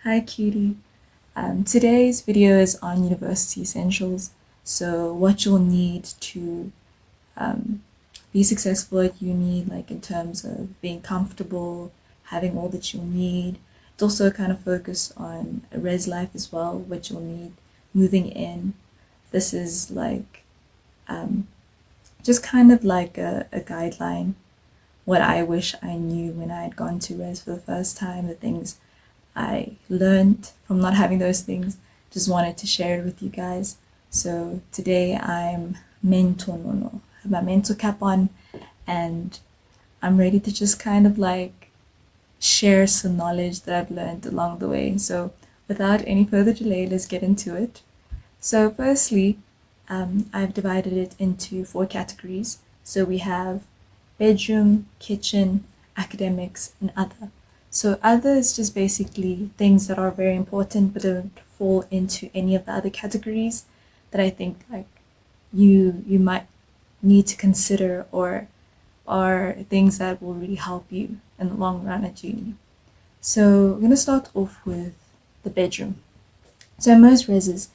Hi, Cutie. Today's video is on university essentials. So, what you'll need to um, be successful at uni, like in terms of being comfortable, having all that you'll need. It's also kind of focused on a res life as well, what you'll need moving in. This is like um, just kind of like a guideline, what I wish I knew when I had gone to res for the first time, the things I learned from not having those things. Just wanted to share it with you guys. So today I'm mental nono. I have my mental cap on and I'm ready to just kind of like share some knowledge that I've learned along the way. So without any further delay, let's get into it. So firstly, I've divided it into four categories. So we have bedroom, kitchen, academics, and other. So other is just basically things that are very important but don't fall into any of the other categories that I think like you might need to consider or are things that will really help you in the long run at uni. So we're gonna start off with the bedroom. So in most reses,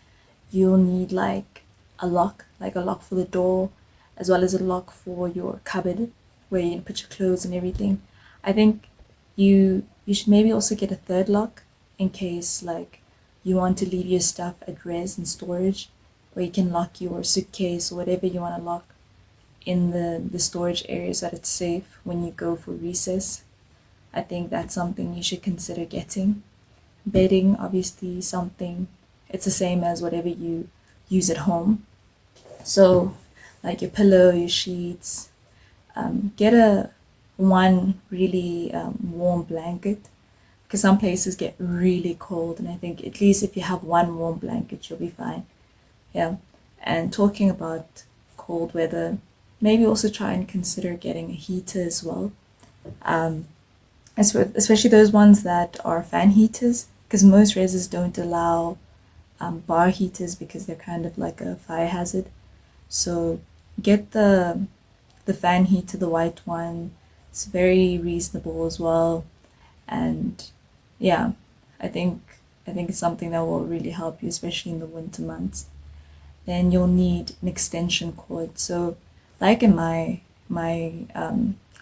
you'll need like a lock for the door, as well as a lock for your cupboard where you can put your clothes and everything. I think you should maybe also get a third lock in case like you want to leave your stuff at res and storage, where you can lock your suitcase or whatever you want to lock in the storage areas that it's safe when you go for recess. I think that's something you should consider getting. Bedding, obviously, something it's the same as whatever you use at home. So, like your pillow, your sheets, get a one really warm blanket because some places get really cold, and I think at least if you have one warm blanket, you'll be fine. Yeah. And talking about cold weather, maybe also try and consider getting a heater as well. Um, especially those ones that are fan heaters, because most reses don't allow bar heaters because they're kind of like a fire hazard. So get the fan heater, the white one. It's very reasonable as well, and yeah, I think I think it's something that will really help you, especially in the winter months. Then you'll need an extension cord. So, like in my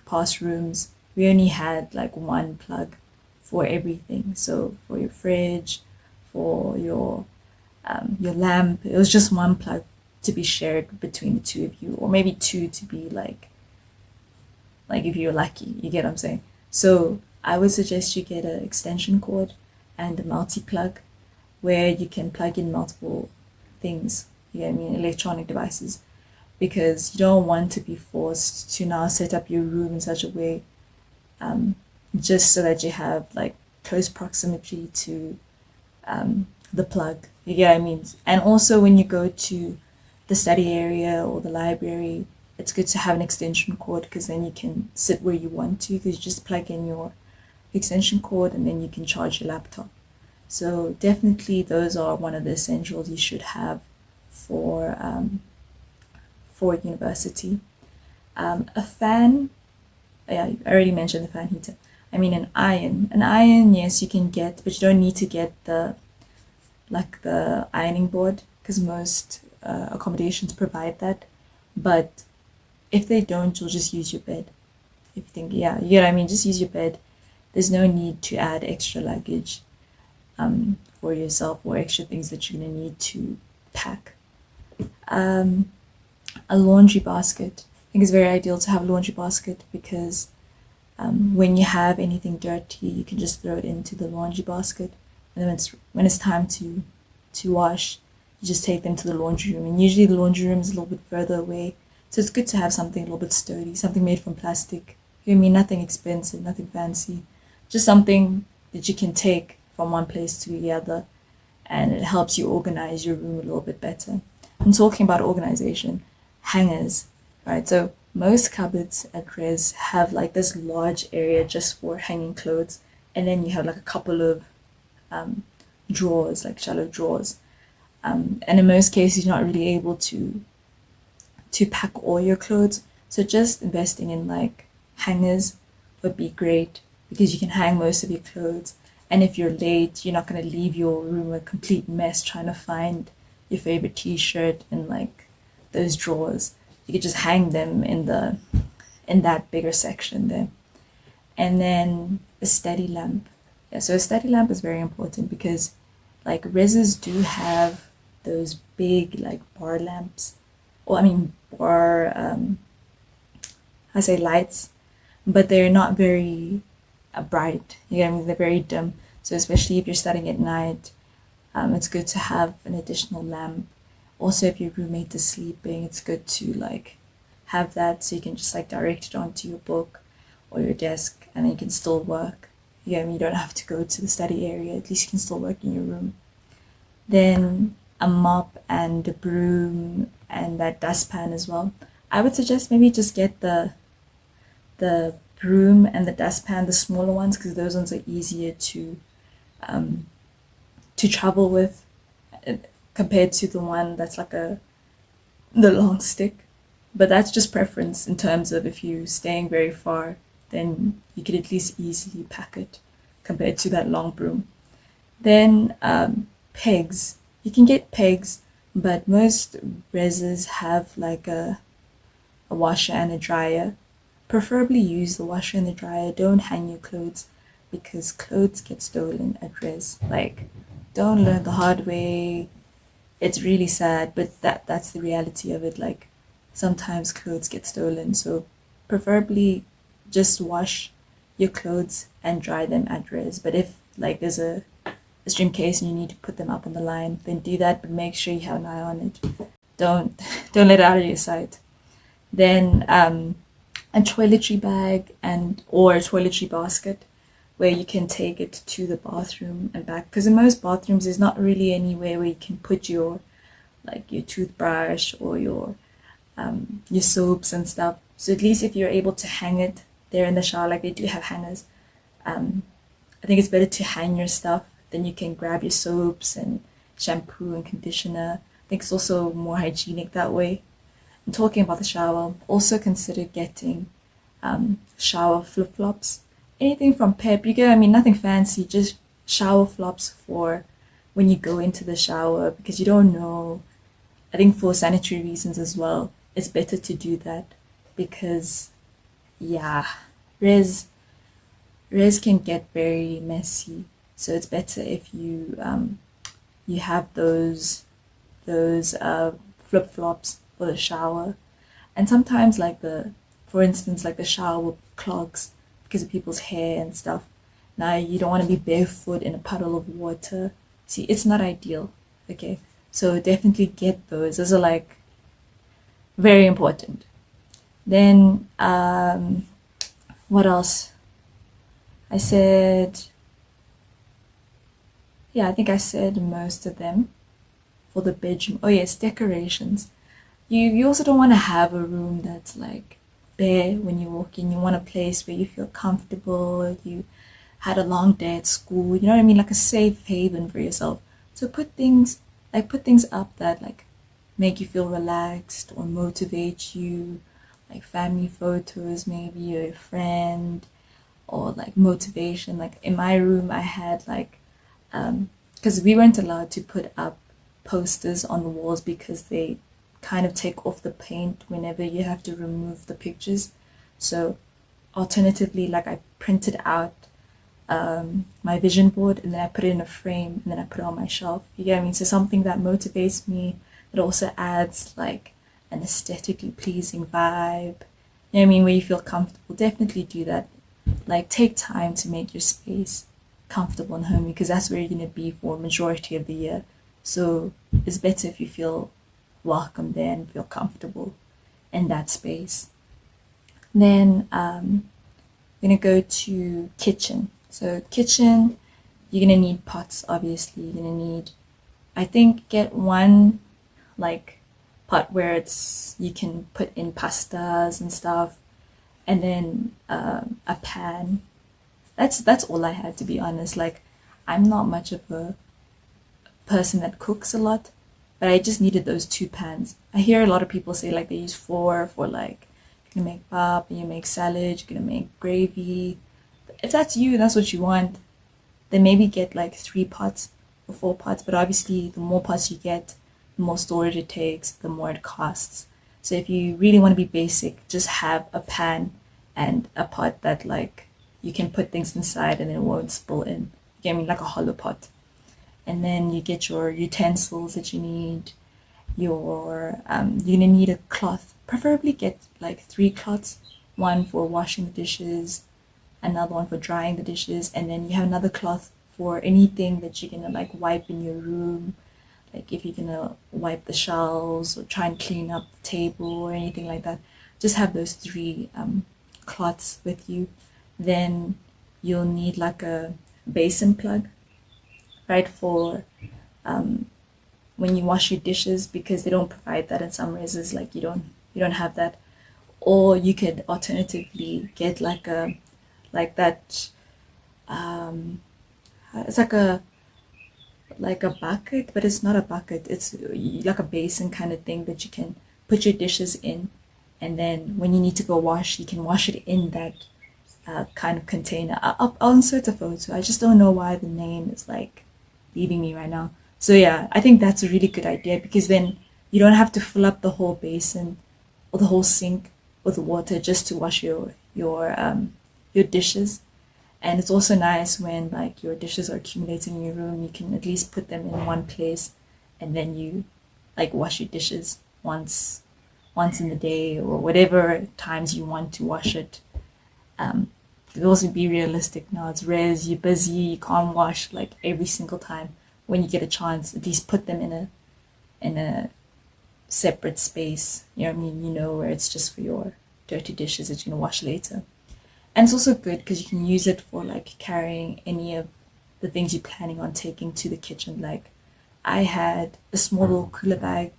past rooms, we only had like one plug for everything. So for your fridge, for your lamp, it was just one plug to be shared between the two of you, or maybe two to be like if you're lucky. You get what I'm saying? So I would suggest you get an extension cord and a multi plug where you can plug in multiple things. You know what I mean? Electronic devices, because you don't want to be forced to now set up your room in such a way um, just so that you have like close proximity to the plug. You get what I mean? And also when you go to the study area or the library, it's good to have an extension cord because then you can sit where you want to because you just plug in your extension cord and then you can charge your laptop. So definitely those are one of the essentials you should have for for university. A fan, yeah, I already mentioned the fan heater. I mean an iron. An iron, yes, you can get, but you don't need to get the ironing board because most accommodations provide that. But if they don't, you'll just use your bed. If you think, yeah, you know what I mean, just use your bed. There's no need to add extra luggage for yourself or extra things that you're gonna need to pack. Um, a laundry basket. I think it's very ideal to have a laundry basket because when you have anything dirty, you can just throw it into the laundry basket, and then when it's time to wash, you just take them to the laundry room. And usually the laundry room is a little bit further away, so it's good to have something a little bit sturdy, something made from plastic. You know what I mean? Nothing expensive, nothing fancy, just something that you can take from one place to the other, and it helps you organize your room a little bit better. I'm talking about organization, hangers, right? So most cupboards at res have like this large area just for hanging clothes, and then you have like a couple of um, drawers, like shallow drawers. And in most cases, you're not really able to pack all your clothes. So just investing in like hangers would be great because you can hang most of your clothes, And if you're late, you're not going to leave your room a complete mess trying to find your favorite t-shirt in like those drawers. You could just hang them in that bigger section there. And then a steady lamp. Yeah, so a steady lamp is very important because like reses do have those big like bar lamps, or I mean bar I say lights, but they're not very bright. You know what I mean? They're very dim. So especially if you're studying at night, it's good to have an additional lamp. Also, if your roommate is sleeping, it's good to like have that so you can just like direct it onto your book or your desk, and then you can still work. You know what I mean? You don't have to go to the study area. At least you can still work in your room. Then a mop and a broom and that dustpan as well. I would suggest maybe just get the broom and the dustpan, the smaller ones, because those ones are easier to travel with compared to the one that's like the long stick. But that's just preference in terms of if you're staying very far, then you could at least easily pack it compared to that long broom. Then pegs. You can get pegs, but most reses have like a washer and a dryer. Preferably use the washer and the dryer. Don't hang your clothes because clothes get stolen at res. Like, don't learn the hard way. It's really sad, but that's the reality of it. Like, sometimes clothes get stolen. So preferably just wash your clothes and dry them at res. But if like there's a stream case and you need to put them up on the line, then do that, but make sure you have an eye on it. Don't don't let it out of your sight. Then a toiletry bag and or a toiletry basket where you can take it to the bathroom and back, because in most bathrooms there's not really anywhere where you can put your like your toothbrush or your soaps and stuff. So at least if you're able to hang it there in the shower, like they do have hangers, I think it's better to hang your stuff. Then you can grab your soaps and shampoo and conditioner. I think it's also more hygienic that way. And talking about the shower, also consider getting shower flip-flops. Anything from Pep, you get, I mean, nothing fancy, just shower flops for when you go into the shower, because you don't know. I think for sanitary reasons as well, it's better to do that because, yeah, res can get very messy. So it's better if you have those flip flops for the shower, and sometimes like for instance, like the shower clogs because of people's hair and stuff. Now you don't want to be barefoot in a puddle of water. See, it's not ideal. Okay, so definitely get those. Those are like very important. Then what else? I said, yeah, I think I said most of them for the bedroom. Oh yes, decorations. You also don't want to have a room that's like bare when you walk in. You want a place where you feel comfortable. You had a long day at school. You know what I mean? Like a safe haven for yourself. So put things up that like make you feel relaxed or motivate you, like family photos, maybe or a friend, or like motivation. Like in my room, I had like because we weren't allowed to put up posters on the walls because they kind of take off the paint whenever you have to remove the pictures. So alternatively, like I printed out my vision board and then I put it in a frame and then I put it on my shelf. You get what I mean? So something that motivates me, that also adds like an aesthetically pleasing vibe. You know what I mean? Where you feel comfortable. Definitely do that. Like take time to make your space comfortable and homey because that's where you're going to be for a majority of the year. So it's better if you feel welcome there and feel comfortable in that space. Then I'm going to go to kitchen. So kitchen, you're going to need pots, obviously. You're going to need, I think, get one like pot where it's you can put in pastas and stuff, and then a pan. That's all I had, to be honest. Like I'm not much of a person that cooks a lot, but I just needed those two pans. I hear a lot of people say like they use four for like you're gonna make pap, you make salad, you're gonna make gravy. If that's you, that's what you want, then maybe get like 3 pots or 4 pots. But obviously, the more pots you get, the more storage it takes, the more it costs. So if you really want to be basic, just have a pan and a pot that like you can put things inside and it won't spill in. You get me, like a hollow pot. And then you get your utensils that you need. You're gonna need a cloth. Preferably get like 3 cloths, one for washing the dishes, another one for drying the dishes, and then you have another cloth for anything that you're gonna like wipe in your room, like if you're gonna wipe the shelves or try and clean up the table or anything like that. Just have those 3 cloths with you. Then you'll need like a basin plug, right, for when you wash your dishes, because they don't provide that in some reses. Like you don't have that. Or you could alternatively get like that it's like a bucket, but it's not a bucket. It's like a basin kind of thing that you can put your dishes in, and then when you need to go wash, you can wash it in that kind of container. I'll insert a photo. I just don't know why the name is like leaving me right now. So yeah, I think that's a really good idea, because then you don't have to fill up the whole basin or the whole sink with water just to wash your dishes. And it's also nice when like your dishes are accumulating in your room, you can at least put them in one place, and then you like wash your dishes once in the day or whatever times you want to wash it. But also be realistic now. It's res, you're busy, you can't wash like every single time. When you get a chance, at least put them in a separate space. You know what I mean? You know, where it's just for your dirty dishes that you're gonna wash later. And it's also good because you can use it for like carrying any of the things you're planning on taking to the kitchen. Like I had a small little cooler bag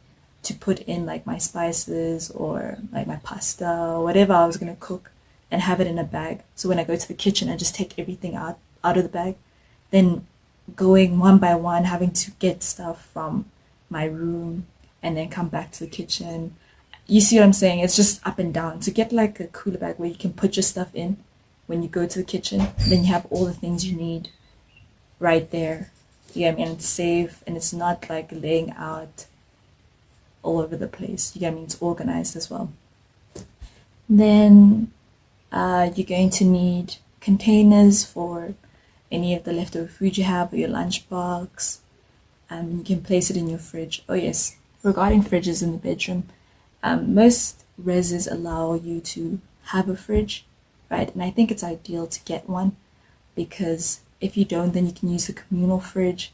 to put in like my spices or like my pasta or whatever I was gonna cook, and have it in a bag. So when I go to the kitchen, I just take everything out of the bag. Then going one by one, having to get stuff from my room and then come back to the kitchen. You see what I'm saying? It's just up and down. To get like a cooler bag where you can put your stuff in when you go to the kitchen, then you have all the things you need right there. You get me? And it's safe, and it's not like laying out all over the place. You get me? It's organized as well. Then you're going to need containers for any of the leftover food you have, or your lunchbox. You can place it in your fridge. Oh yes, regarding fridges in the bedroom, most reses allow you to have a fridge, right? And I think it's ideal to get one, because if you don't, then you can use the communal fridge.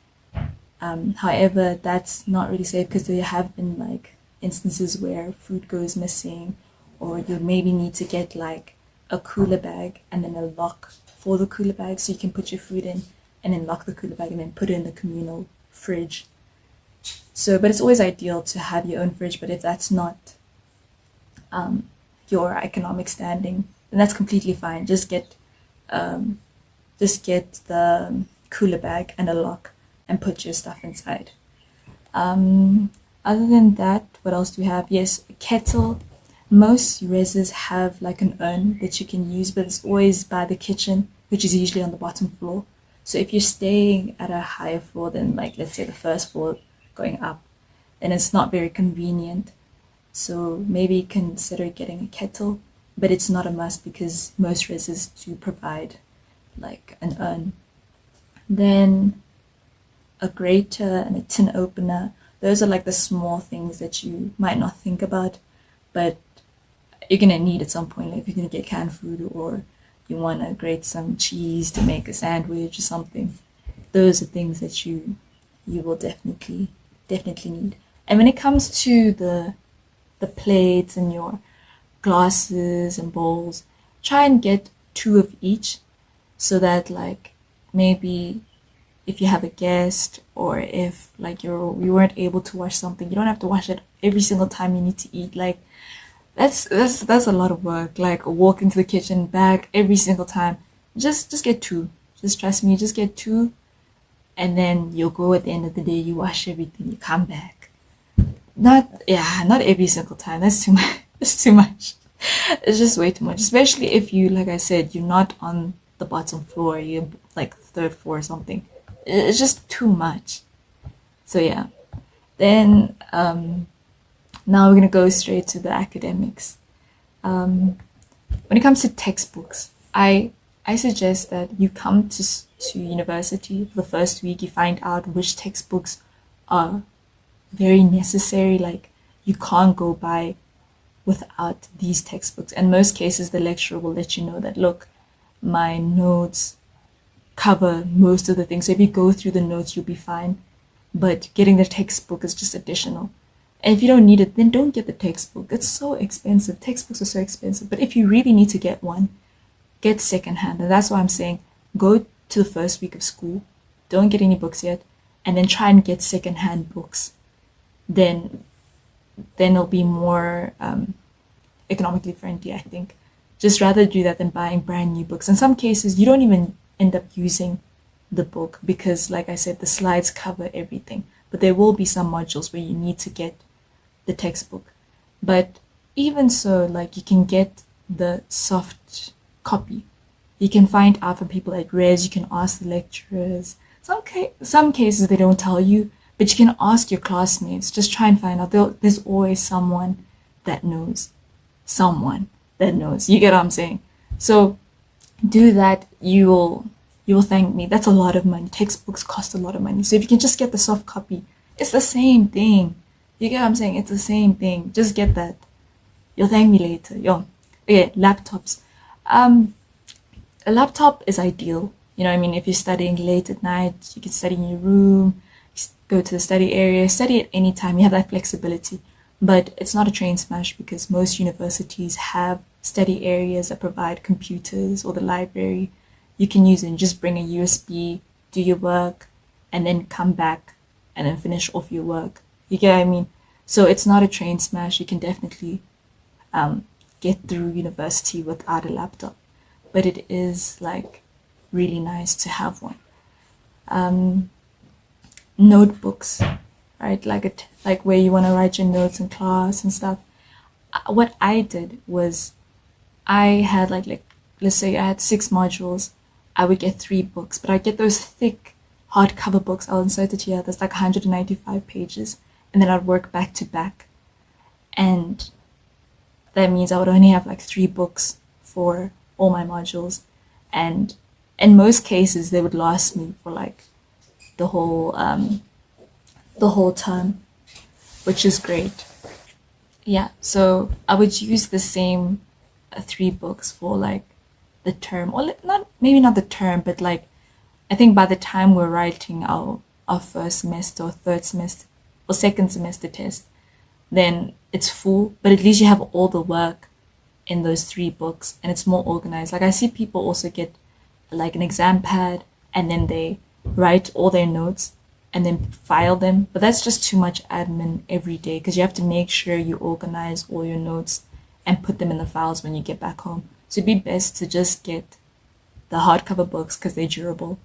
However, that's not really safe, because there have been like instances where food goes missing, or you maybe need to get like a cooler bag and then a lock for the cooler bag, so you can put your food in and then lock the cooler bag and then put it in the communal fridge. So, but it's always ideal to have your own fridge. But if that's not your economic standing, then that's completely fine. Just get the cooler bag and a lock and put your stuff inside. Other than that, what else do we have? Yes, a kettle. Most reses have like an urn that you can use, but it's always by the kitchen, which is usually on the bottom floor. So if you're staying at a higher floor than, like, let's say the first floor going up, then it's not very convenient. So maybe consider getting a kettle, but it's not a must, because most reses do provide like an urn. Then a grater and a tin opener. Those are like the small things that you might not think about, but you're gonna need at some point. Like if you're gonna get canned food, or you want to grate some cheese to make a sandwich or something, those are things that you will definitely need. And when it comes to the plates and your glasses and bowls, try and get 2 of each, so that like maybe if you have a guest, or if like you weren't able to wash something, you don't have to wash it every single time you need to eat. Like that's a lot of work. Like walk into the kitchen, back every single time. Just get 2. Just trust me, just get 2, and then you'll go at the end of the day, you wash everything, you come back. Not every single time. That's too much. It's too much. It's just way too much. Especially if you, like I said, you're not on the bottom floor, you're like third floor or something. It's just too much. So yeah. Then now we're gonna go straight to the academics. Um, when it comes to textbooks, I suggest that you come to university for the first week. You find out which textbooks are very necessary. Like you can't go by without these textbooks. And most cases, the lecturer will let you know that look, my notes cover most of the things. So if you go through the notes, you'll be fine. But getting the textbook is just additional. And if you don't need it, then don't get the textbook. It's so expensive. Textbooks are so expensive. But if you really need to get one, get secondhand. And that's why I'm saying go to the first week of school. Don't get any books yet. And then try and get secondhand books. Then it'll be more economically friendly, I think. Just rather do that than buying brand new books. In some cases, you don't even end up using the book because, like I said, the slides cover everything. But there will be some modules where you need to get the textbook. But even so, like you can get the soft copy. You can find out from people at Res. You can ask the lecturers. Some cases they don't tell you, but you can ask your classmates. Just try and find out. There's always someone that knows. Someone that knows. You get what I'm saying? So do that. You'll thank me. That's a lot of money. Textbooks cost a lot of money. So if you can just get the soft copy, it's the same thing. You get what I'm saying? It's the same thing. Just get that. You'll thank me later. Yo. Okay, laptops. A laptop is ideal. You know what I mean? If you're studying late at night, you can study in your room, go to the study area, study at any time. You have that flexibility. But it's not a train smash because most universities have study areas that provide computers or the library. You can use it and just bring a USB, do your work, and then come back and then finish off your work. You get what I mean? So it's not a train smash. You can definitely get through university without a laptop. But it is like really nice to have one. Notebooks, right? Like where you want to write your notes in class and stuff. What I did was I had like let's say I had 6 modules. I would get 3 books, but I get those thick hardcover books. I'll insert it here. There's like 195 pages, and then I'd work back to back, and that means I would only have like 3 books for all my modules, and in most cases they would last me for like the whole term, which is great. Yeah, so I would use the same 3 books for like the term, or not maybe not the term, but like I think by the time we're writing our first semester or third semester or second semester test, then it's full, but at least you have all the work in those 3 books and it's more organized. Like I see people also get like an exam pad and then they write all their notes and then file them, but that's just too much admin every day because you have to make sure you organize all your notes and put them in the files when you get back home. So it'd be best to just get the hardcover books because they're durable,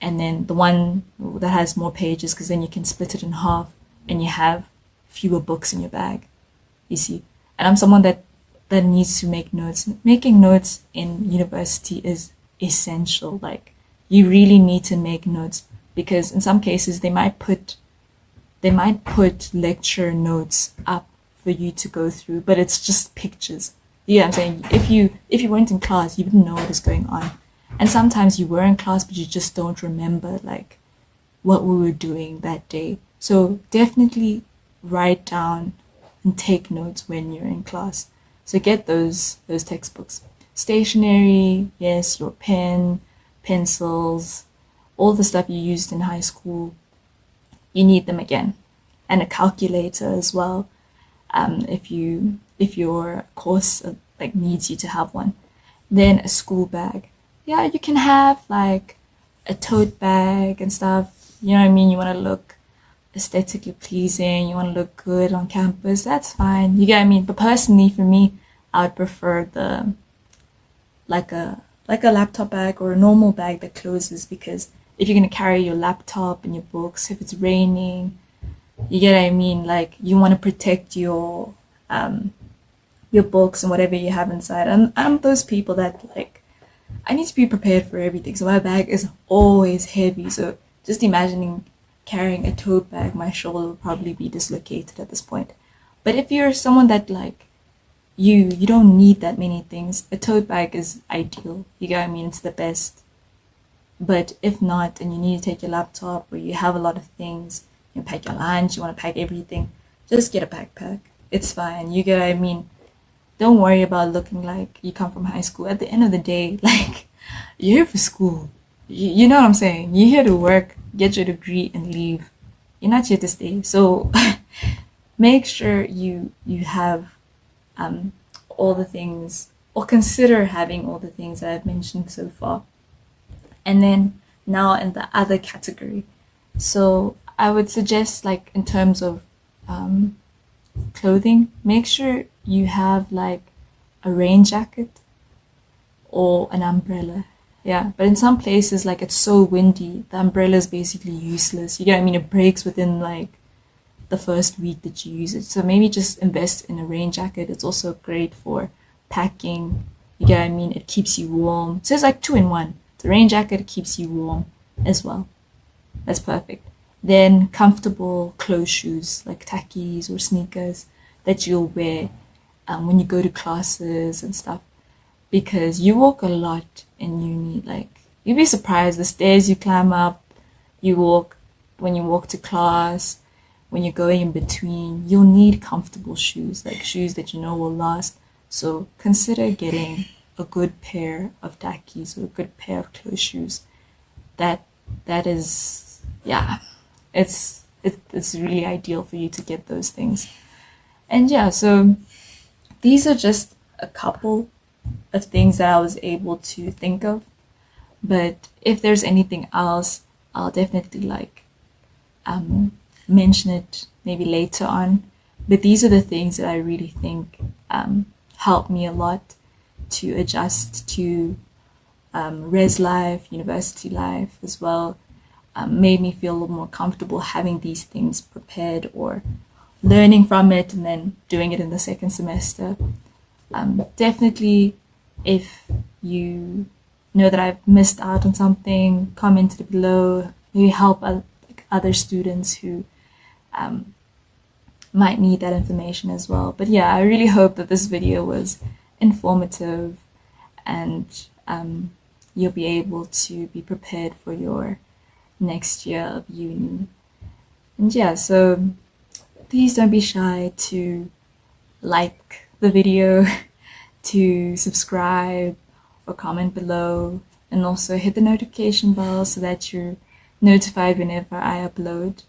and then the one that has more pages because then you can split it in half and you have fewer books in your bag. You see, and I'm someone that needs to make notes. Making notes in university is essential. Like you really need to make notes because in some cases they might put lecture notes up for you to go through, but it's just pictures. Yeah, I'm saying if you weren't in class, you wouldn't know what is going on. And sometimes you were in class, but you just don't remember like what we were doing that day. So definitely write down and take notes when you're in class. So get those textbooks. Stationery, yes, your pen, pencils, all the stuff you used in high school, you need them again. And a calculator as well. If your course like needs you to have one. Then a school bag. Yeah, you can have like a tote bag and stuff. You know what I mean? You want to look aesthetically pleasing. You want to look good on campus. That's fine. You get what I mean? But personally, for me, I would prefer the like a laptop bag or a normal bag that closes because if you're gonna carry your laptop and your books, if it's raining, you get what I mean? Like you want to protect your books and whatever you have inside. And I'm those people that like I need to be prepared for everything. So my bag is always heavy. So just imagining carrying a tote bag, my shoulder will probably be dislocated at this point. But if you're someone that like you don't need that many things, a tote bag is ideal. You get what I mean? It's the best. But if not, and you need to take your laptop or you have a lot of things, you pack your lunch, you want to pack everything, just get a backpack. It's fine. You get what I mean? Don't worry about looking like you come from high school. At the end of the day, like, you're here for school. You know what I'm saying? You're here to work, get your degree, and leave. You're not here to stay. So make sure you have um, all the things, or consider having all the things that I've mentioned so far. And then now in the other category. So I would suggest, like, in terms of um, clothing, make sure you have like a rain jacket or an umbrella. Yeah, but in some places, like, it's so windy, the umbrella is basically useless. You get what I mean? It breaks within like the first week that you use it. So maybe just invest in a rain jacket. It's also great for packing. You get what I mean? It keeps you warm. So it's like two in one. The rain jacket keeps you warm as well. That's perfect. Then comfortable closed shoes like tackies or sneakers that you'll wear when you go to classes and stuff, because you walk a lot in uni. Like, you'd be surprised the stairs you climb up, you walk when you walk to class, when you're going in between. You'll need comfortable shoes, like shoes that you know will last. So consider getting a good pair of tackies or a good pair of closed shoes. That is, yeah, it's really ideal for you to get those things. And yeah, so these are just a couple of things that I was able to think of. But if there's anything else, I'll definitely like um, mention it maybe later on. But these are the things that I really think helped me a lot to adjust to res life, university life as well. Made me feel a little more comfortable having these things prepared or learning from it and then doing it in the second semester. Definitely, if you know that I've missed out on something, comment it below. Maybe help like other students who might need that information as well. But yeah, I really hope that this video was informative and you'll be able to be prepared for your next year of uni. And yeah, so please don't be shy to like the video, to subscribe or comment below, and also hit the notification bell so that you're notified whenever I upload.